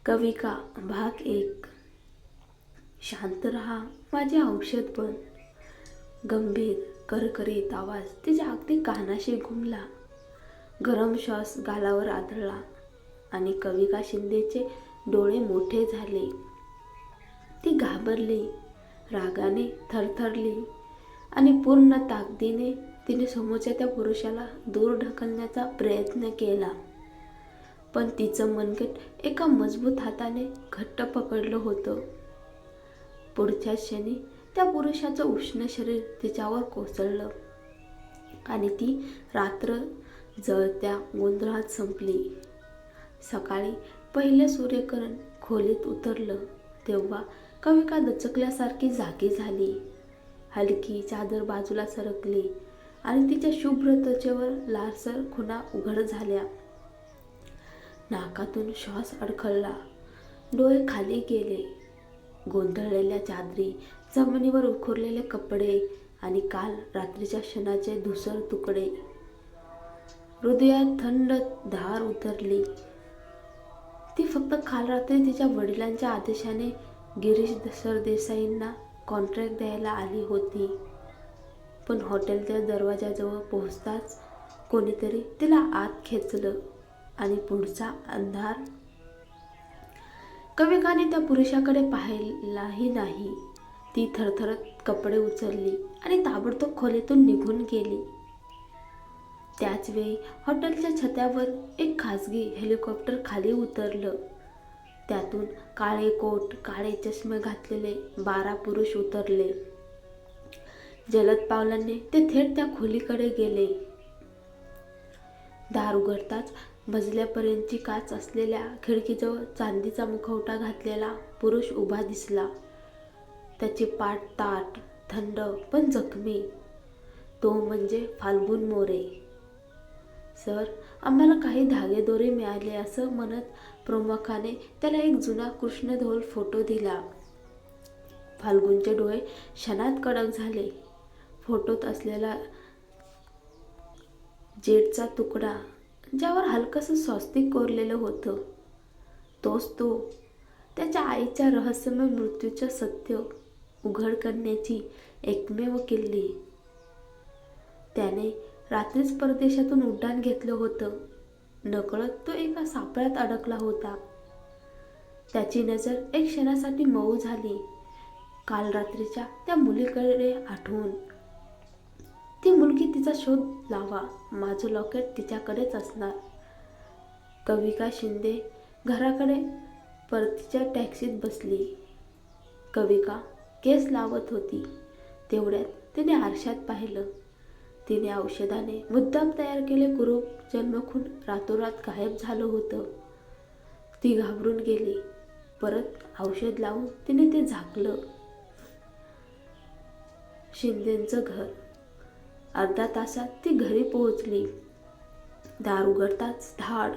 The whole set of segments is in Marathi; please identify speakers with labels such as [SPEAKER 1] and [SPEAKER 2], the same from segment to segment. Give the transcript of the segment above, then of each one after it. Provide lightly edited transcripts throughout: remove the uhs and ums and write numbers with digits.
[SPEAKER 1] कविका भाग 1. शांत रहा माझे औषध बन. गंभीर करकरीत आवाज तिच्या अगदी कानाशी घुमला. गरम श्वास गालावर आदळला आणि कविका शिंदेचे डोळे मोठे झाले. ती घाबरली, रागाने थरथरली आणि पूर्ण ताकदीने तिने समोरच्या त्या पुरुषाला दूर ढकलण्याचा प्रयत्न केला. पण तिचं मनगट एका मजबूत हाताने घट्ट पकडलं होतं. पुढच्या क्षणी त्या पुरुषाचं उष्ण शरीर तिच्यावर कोसळलं आणि ती रात्र जळत्या गोंधळात संपली. सकाळी पहिले सूर्यकिरण खोलीत उतरलं तेव्हा कविका दचकल्यासारखी जागी झाली. हलकी चादर बाजूला सरकली आणि तिच्या शुभ्र त्वचेवर लालसर खुणा उघड झाल्या. नाकातून श्वास अडखळला, डोळे खाली गेले. गोंधळलेल्या चादरी, जमिनीवर उखरलेले कपडे आणि काल रात्रीच्या क्षणाचे धुसर तुकडे. हृदयात थंड धार उतरली. ती फक्त काल रात्री तिच्या वडिलांच्या आदेशाने गिरीश सरदेसाईंना कॉन्ट्रॅक्ट द्यायला आली होती. पण हॉटेलच्या दरवाजाजवळ पोहोचताच कोणीतरी तिला आत खेचलं आणि पुढचा अंधार. कविकाने त्या पुरुषाकडे पाहिलाही नाही. ती थरथरत कपडे उचलली आणि ताबडतोब खोलीतून निघून गेली. त्याच वेळी हॉटेलच्या छतावर एक खासगी हेलिकॉप्टर खाली उतरलं. त्यातून काळे कोट, काळे चष्मे घातलेले 12 पुरुष उतरले. जलद पावलांनी ते थेट त्या खोलीकडे गेले. दार उघडताच मजल्यापर्यंतची काच असलेल्या खिडकीजवळ चांदीचा मुखवटा घातलेला पुरुष उभा दिसला. त्याची पाठ ताठ, थंड पण जखमी. तो म्हणजे फाल्गुन मोरे. सर, आम्हाला काही धागेदोरे मिळाले असं म्हणत प्रमुखाने त्याला एक जुना कृष्णधोल फोटो दिला. फाल्गुनचे डोळे क्षणात कडक झाले. फोटोत असलेला जेटचा तुकडा ज्यावर हलकसं स्वस्तिक कोरलेलं होतं, तोच तो. त्याच्या आईच्या रहस्यमय मृत्यूचं सत्य उघड करण्याची एकमेव किल्ली. त्याने रात्रीच परदेशातून उड्डाण घेतलं होतं. नकळत तो एका सापळ्यात अडकला होता. त्याची नजर एक क्षणासाठी मऊ झाली. काल रात्रीच्या त्या मुलीकडे आठवून. ती मुलगी, तिचा शोध लावा. माझं लॉकेट तिच्याकडेच असणार. कविका शिंदे घराकडे परतीच्या टॅक्सीत बसली. कविका केस लावत होती. तेवढ्यात तिने आरशात पाहिलं. तिने औषधाने मुद्दाम तयार केले कुरूप जन्मखून रातोरात गायब झालं होतं. ती घाबरून गेली. परत औषध लावून तिने ते झाकलं. शिंदेंचं घर. अर्ध्या तासात ती घरी पोहोचली. दार उघडताच धाड.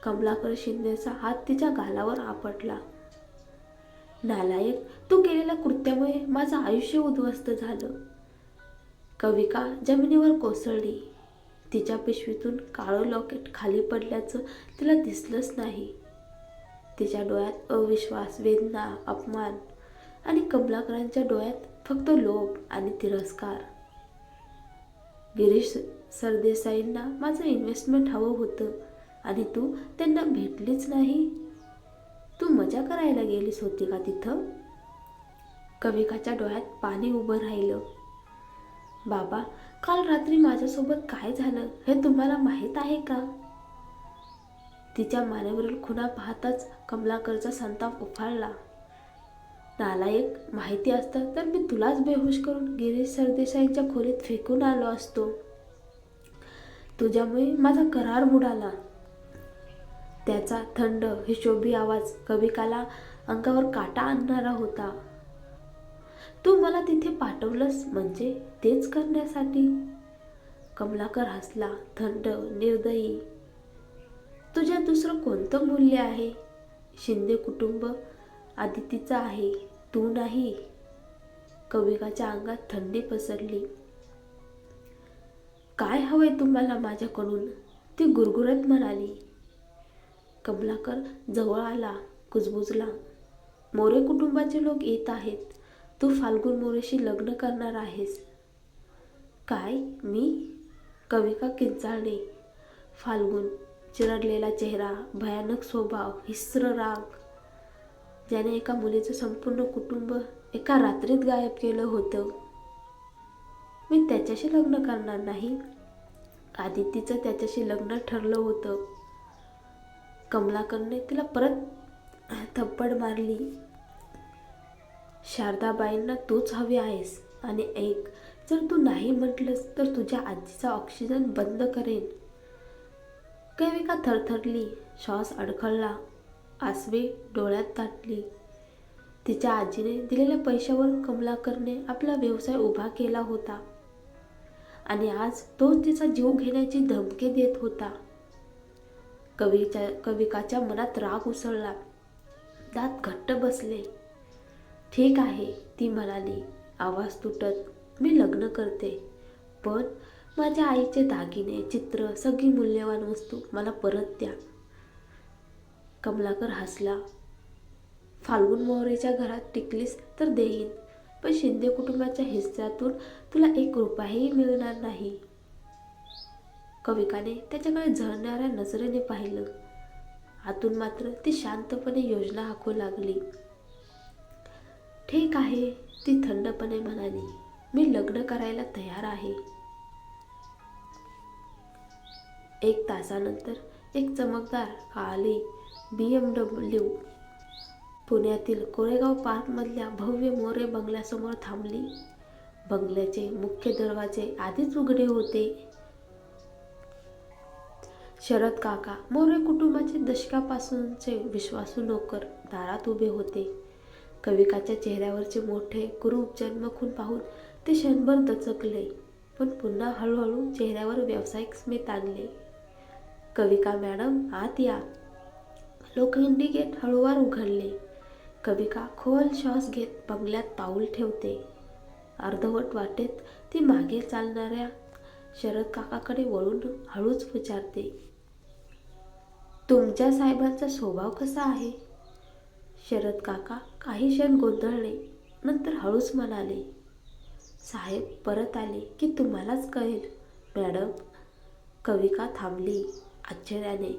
[SPEAKER 1] कमलाकर शिंदेचा हात तिच्या गालावर आपटला. नालायक, तू केलेल्या कृत्यामुळे माझं आयुष्य उद्ध्वस्त झालं. कविका जमिनीवर कोसळली. तिच्या पिशवीतून काळं लॉकेट खाली पडल्याचं तिला दिसलंच नाही. तिच्या डोळ्यात अविश्वास, वेदना, अपमान आणि कमलाकरांच्या डोळ्यात फक्त लोभ आणि तिरस्कार. गिरीश सरदेसाईंना माझं इन्व्हेस्टमेंट हवं होतं आणि तू त्यांना भेटलीच नाही. तू मजा करायला गेलीस होती का तिथं? कविकाच्या डोळ्यात पाणी उभं राहिलं. बाबा, काल रात्री माझ्यासोबत काय झालं हे तुम्हाला माहीत आहे का? तिच्या मानेवरील खुणा पाहताच कमलाकरचा संताप उफाळला. नालायक, माहिती असतं तर मी तुलाच बेहोश करून गिरीश सरदेसाईंच्या खोलीत फेकून आलो असतो. तुझ्यामुळे माझा करार बुडाला. त्याचा थंड हिशोबी आवाज कविकाला अंगावर काटा आणणारा होता. तू मला तिथे पाठवलंस म्हणजे तेच करण्यासाठी. कमलाकर हसला, थंड, निर्दयी. तुझ्यात दुसरं कोणतं मूल्य आहे? शिंदे कुटुंब आदितीचं आहे, तू नाही. कविकाच्या अंगात थंडी पसरली. काय हवंय तुम्हाला माझ्याकडून? ती गुरगुरत म्हणाली. कमलाकर जवळ आला. कुजबुजला. मोरे कुटुंबाचे लोक येत आहेत. तू फाल्गुन मोरेशी लग्न करणार आहेस. काय? मी? कविका किंचाळली. फाल्गुन चिरडलेला चेहरा, भयानक स्वभाव, हिंस्र राग, ज्याने एका मुलीचं संपूर्ण कुटुंब एका रात्रीत गायब केलं होतं. मी त्याच्याशी लग्न करणार नाही. आदितीचं त्याच्याशी लग्न ठरलं होतं. कमलाकरने तिला परत थप्पड मारली. शारदाबाईंना तूच हवी आहेस. आणि ऐक, जर तू नाही म्हटलंस तर तुझ्या आजीचा ऑक्सिजन बंद करेन. कविका थरथरली. श्वास अडखळला. आसवे डोळ्यात दाटली. तिच्या आजीने दिलेल्या पैशावर कमलाकरने आपला व्यवसाय उभा केला होता आणि आज तोच तिचा जीव घेण्याची धमकी देत होता. कविकाच्या मनात राग उसळला. दात घट्ट बसले. ठीक आहे, ती म्हणाली, आवाज तुटत. मी लग्न करते, पण माझ्या आईचे दागिने, चित्र, सगळी मूल्यवान वस्तू मला परत द्या. कमलाकर हसला. फाल्गुन मोरेच्या घरात टिकलीस तर देईन, पण शिंदे कुटुंबाच्या हिस्स्यातून तुला 1 रुपयाही मिळणार नाही. कविकाने त्याच्याकडे झळणाऱ्या नजरेने पाहिलं. आतून मात्र ती शांतपणे योजना आखू लागली. ठीक आहे, ती थंडपणे म्हणाली, मी लग्न करायला तयार आहे. 1 तासानंतर एक चमकदार काळी BMW पुण्यातील कोरेगाव पार्कमधल्या भव्य मोरे बंगल्यासमोर थांबली. बंगल्याचे मुख्य दरवाजे आधीच उघडे होते. शरद काका, मोरे कुटुंबाचे दशकापासूनचे विश्वासू नोकर, दारात उभे होते. कविकाच्या चेहऱ्यावरचे मोठे कुरूप जन्मखून पाहून ते क्षणभर दचकले, पण पुन्हा हळूहळू चेहऱ्यावर व्यावसायिक स्मित आणले. कविका मॅडम, आत या. लोखंडी गेट हळूवार उघडले. कविका खोल श्वास घेत बंगल्यात पाऊल ठेवते. अर्धवट वाटेत ती मागे चालणाऱ्या शरद काकाकडे वळून हळूच विचारते, तुमच्या साहेबांचा स्वभाव कसा आहे? शरद काका काही क्षण गोंधळले. नंतर हळूच म्हणाले, साहेब परत आले की तुम्हालाच कळेल मॅडम. कविका थांबली आश्चर्याने.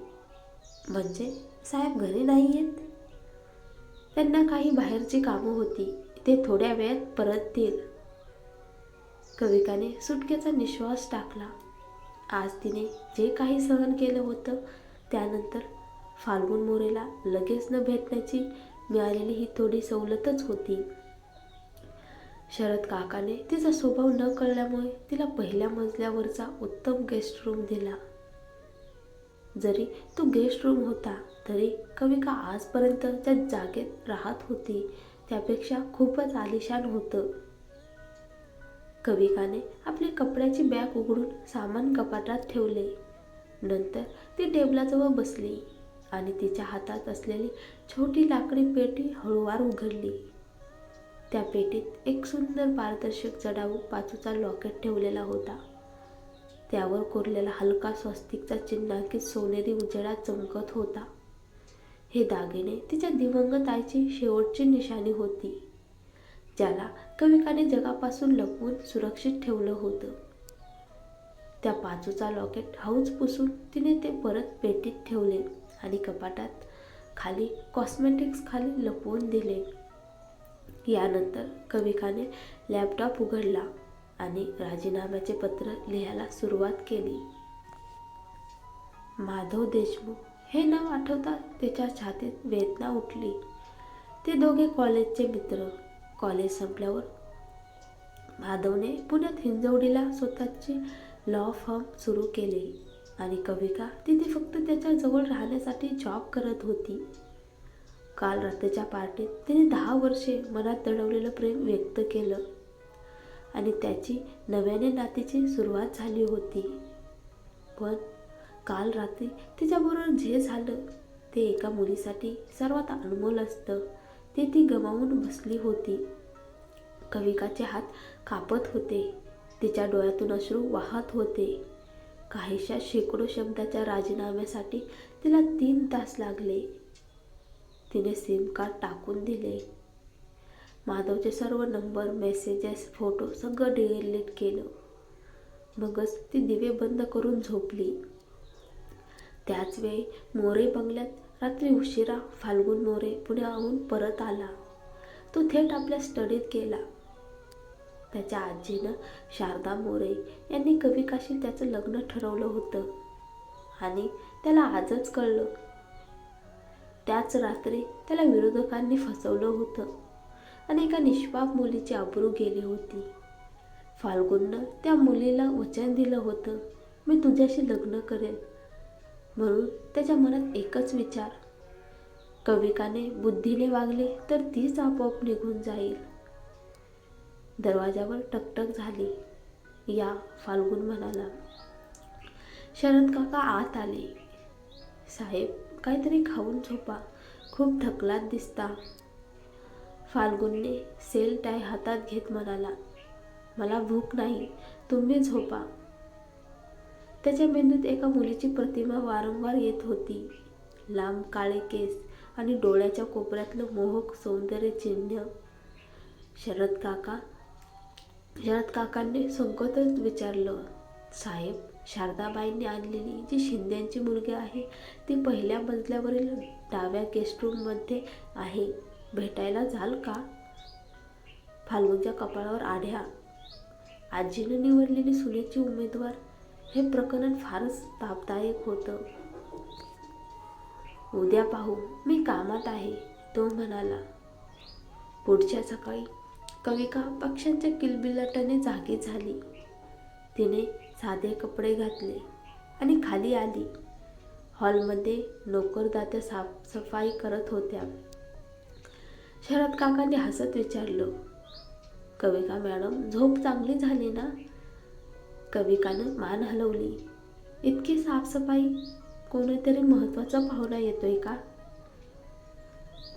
[SPEAKER 1] म्हणजे साहेब घरी नाही येत? त्यांना काही बाहेरची कामं होती, ते थोड्या वेळात परततील. कविकाने सुटकेचा निश्वास टाकला. आज तिने जे काही सहन केलं होतं त्यानंतर फाल्गुन मोरेला लगेच न भेटण्याची मिळालेली ही थोडी सवलतच होती. शरद काकाने तिचा स्वभाव न कळल्यामुळे तिला पहिल्या मजल्यावरचा उत्तम गेस्ट रूम दिला. जरी तो गेस्ट रूम होता तरी कविका आजपर्यंत ज्या जागेत राहत होती त्यापेक्षा खूपच आलिशान होतं. कविकाने आपली कपड्याची बॅग उघडून सामान कपाटात ठेवले. नंतर ती टेबलाजवळ बसली आणि तिच्या हातात असलेली छोटी लाकडी पेटी हळूवार उघडली. त्या पेटीत एक सुंदर पारदर्शक जडाऊ पाचूचा लॉकेट ठेवलेला होता. त्यावर कोरलेला हलका स्वस्तिकचा चिन्हांकित सोनेरी उजेडात चमकत होता. हे दागिने तिच्या दिवंगत आईची शेवटची निशाणी होती, ज्याला कविकाने जगापासून लपवून सुरक्षित ठेवलं होतं. त्या पाचूचा लॉकेट हळूच पुसून तिने ते परत पेटीत ठेवले आणि कपाटात खाली कॉस्मेटिक्स खाली लपवून दिले. यानंतर कविकाने लॅपटॉप उघडला आणि राजीनाम्याचे पत्र लिहायला सुरुवात केली. माधव देशमुख हे नाव आठवता त्याच्या छातीत वेदना उठली. ते दोघे कॉलेजचे मित्र. कॉलेज संपल्यावर माधवने पुण्यात हिंजवडीला स्वतःची लॉ फर्म सुरू केली आणि कविका तिथे फक्त त्याच्या जवळ राहण्यासाठी जॉब करत होती. काल रात्रीच्या पार्टीत तिने 10 वर्षे मनात दडवलेलं प्रेम व्यक्त केलं आणि त्याची नव्याने नातीची सुरुवात झाली होती. पण काल रात्री तिच्याबरोबर जे झालं ते एका मुलीसाठी सर्वात अनमोल असतं. ते ती गमावून बसली होती. कविकाचे हात कापत होते. तिच्या डोळ्यातून अश्रू वाहत होते. काहीशा शेकडो शब्दाच्या राजीनाम्यासाठी तिला 3 तास लागले. तिने सिम कार्ड टाकून दिले. माधवचे सर्व नंबर, मेसेजेस, फोटो सगळं डिलीट केलं. मगच ती दिवे बंद करून झोपली. त्याच वेळी मोरे बंगल्यात रात्री उशिरा फाल्गुन मोरे पुण्याहून परत आला. तो थेट आपल्या स्टडीत गेला. त्याच्या आजीनं शारदा मोरे यांनी कविकाशी त्याचं लग्न ठरवलं होतं आणि त्याला आजच कळलं. त्याच रात्री त्याला विरोधकांनी फसवलं होतं आणि एका निष्पाप मुलीची अब्रू गेली होती. फाल्गुननं त्या मुलीला वचन दिलं होतं, मी तुझ्याशी लग्न करेन. म्हणून त्याच्या मनात एकच विचार, कविकाने बुद्धीने वागले तर तीच आपोआप निघून जाईल. दरवाजावर टकटक झाली. या, फाल्गुन म्हणाला. शरद काका आत आले. साहेब, काहीतरी खाऊन झोपा, खूप थकलात दिसता. फाल्गुनने सेल टाय हातात घेत म्हणाला, मला भूक नाही, तुम्ही झोपा. त्याच्या मेंदूत एका मुलीची प्रतिमा वारंवार येत होती. लांब काळे केस आणि डोळ्याच्या कोपऱ्यातलं मोहक सौंदर्य चिन्ह. शरद काकांनी संकोचत विचारलं, साहेब, शारदाबाईंनी आणलेली जी शिंद्यांची मुलगी आहे ती पहिल्या मजल्यावरील डाव्या गेस्ट रूममध्ये आहे, भेटायला जाल का? फाल्गुनच्या कपाळावर आढ्या. आजीनं निवडलेली सुनेची उमेदवार. हे प्रकरण फारच तापदायक होतं. उद्या पाहू, मी कामात आहे, तो म्हणाला. पुढच्या सकाळी कविका पक्ष्यांच्या किलबिलाटाने जागी झाली. तिने साधे कपडे घातले आणि खाली आली. हॉलमध्ये नोकरदात्या साफसफाई करत होत्या. शरद काकांनी हसत विचारलं, कविका मॅडम, झोप चांगली झाली ना? कविकानं मान हलवली. इतकी साफसफाई? कोणीतरी महत्वाचा पाहुणा येतोय का?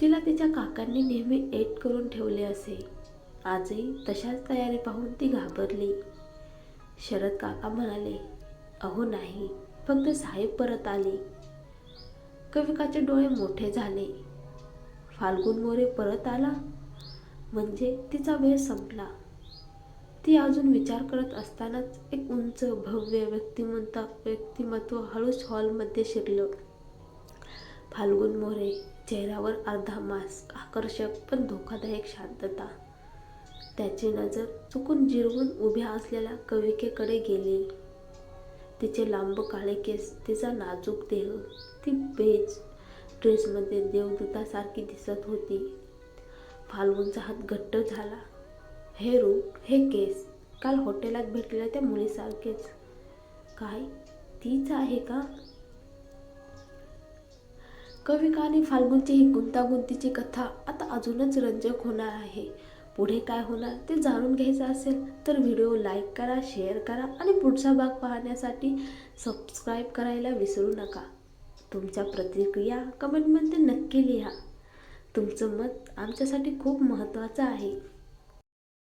[SPEAKER 1] तिला तिच्या काकांनी नेहमी एट करून ठेवले असे. आजही तशाच तयारी पाहून ती घाबरली. शरद काका म्हणाले, अहो नाही, फक्त साहेब परत आले. कविकाचे डोळे मोठे झाले. फाल्गुन मोरे परत आला म्हणजे तिचा वेळ संपला. ती अजून विचार करत असतानाच एक उंच भव्य व्यक्तिमत्व हळूच हॉलमध्ये शिरलं. फाल्गुन मोरे, चेहऱ्यावर अर्धा मास्क, आकर्षक पण धोकादायक शांतता. त्याची नजर चुकून जिरवून उभ्या असलेल्या कविकेकडे गेली. तिचे लांब काळे केस, तिचा नाजूक देह, ती बेज ड्रेसमध्ये देवदूतासारखी दिसत होती. फाल्गुनचा हात घट्ट झाला. हे रूप, हे केस, काल हॉटेलात भेटलेल्या त्या मुलीसारखेच. काय तीच आहे का? कविका आणि फाल्गुनची ही गुंतागुंतीची कथा आता अजूनच रंजक होणार आहे. पुढे काय होणार ते जाणून घ्यायचं असेल तर व्हिडिओ लाईक करा, शेअर करा आणि पुढचा भाग पाहण्यासाठी सबस्क्राईब करायला विसरू नका. तुमच्या प्रतिक्रिया कमेंटमध्ये नक्की लिहा. तुमचं मत आमच्यासाठी खूप महत्त्वाचं आहे.